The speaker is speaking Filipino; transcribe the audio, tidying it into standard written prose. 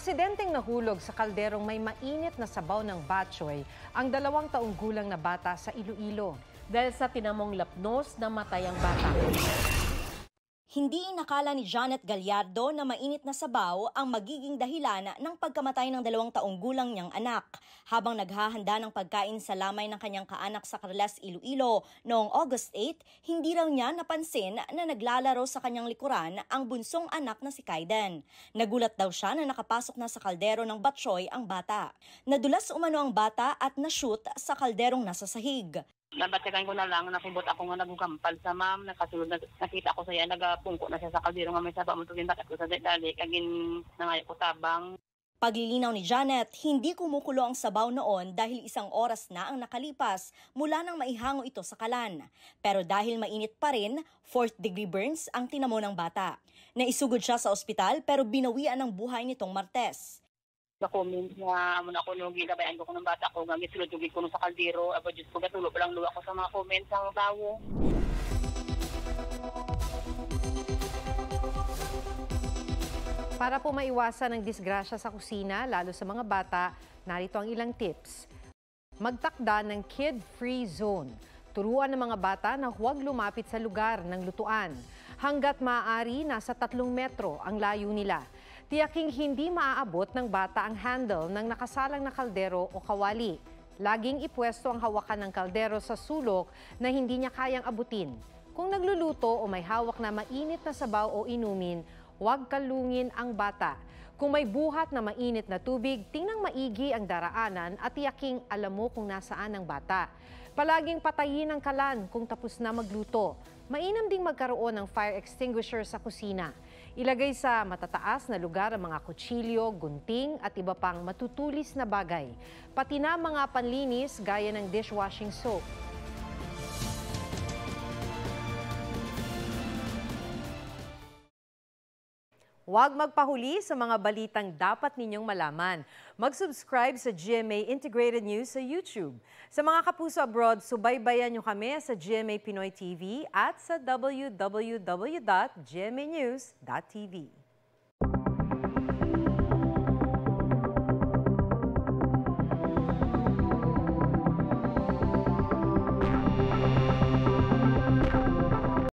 Aksidenteng nahulog sa kalderong may mainit na sabaw ng batchoy ang 2 taong gulang na bata sa Iloilo. Dahil sa tinamong lapnos, namatay ang bata. Hindi inakala ni Janet Gallardo na mainit na sabaw ang magiging dahilan ng pagkamatay ng 2 taong gulang niyang anak. Habang naghahanda ng pagkain sa lamay ng kanyang kaanak sa Carles, Iloilo noong August 8, hindi raw niya napansin na naglalaro sa kanyang likuran ang bunsong anak na si Kaiden. Nagulat daw siya na nakapasok na sa kaldero ng batchoy ang bata. Nadulas umano ang bata at na-shoot sa kalderong nasa sahig. Nabatyagan ko na lang, nakibot ako nga nagugampal sa ma'am, nakasulod, nakita ko saya, nagapungko na siya sa kaldero nga may saba mo tugin bakit ko sa dali, kagin nangayo ko tabang. Paglilinaw ni Janet, hindi kumukulo ang sabaw noon dahil 1 oras na ang nakalipas mula nang maihango ito sa kalan. Pero dahil mainit pa rin, 4th-degree burns ang tinamo ng bata. Naisugod siya sa ospital pero binawian ang buhay nitong Martes. Comment nga, amo na ako nung ginabayan ko ng bata ko, nga misulod-tugig ko sa kaldero, aba Diyos ko, gatulo pa lang luwa ko sa mga comments ang tao. Para po maiwasan ang disgrasya sa kusina, lalo sa mga bata, narito ang ilang tips. Magtakda ng kid-free zone. Turuan ng mga bata na huwag lumapit sa lugar ng lutuan. Hanggat maaari, nasa 3 metro ang layo nila. Tiyaking hindi maaabot ng bata ang handle ng nakasalang na kaldero o kawali. Laging ipwesto ang hawakan ng kaldero sa sulok na hindi niya kayang abutin. Kung nagluluto o may hawak na mainit na sabaw o inumin, huwag kalungin ang bata. Kung may buhat na mainit na tubig, tingnan maigi ang daraanan at tiyaking alam mo kung nasaan ang bata. Palaging patayin ang kalan kung tapos na magluto. Mainam ding magkaroon ng fire extinguisher sa kusina. Ilagay sa matataas na lugar ang mga kutsilyo, gunting at iba pang matutulis na bagay. Pati na mga panlinis gaya ng dishwashing soap. Huwag magpahuli sa mga balitang dapat ninyong malaman. Mag-subscribe sa GMA Integrated News sa YouTube. Sa mga kapuso abroad, subaybayan nyo kami sa GMA Pinoy TV at sa www.gmanews.tv.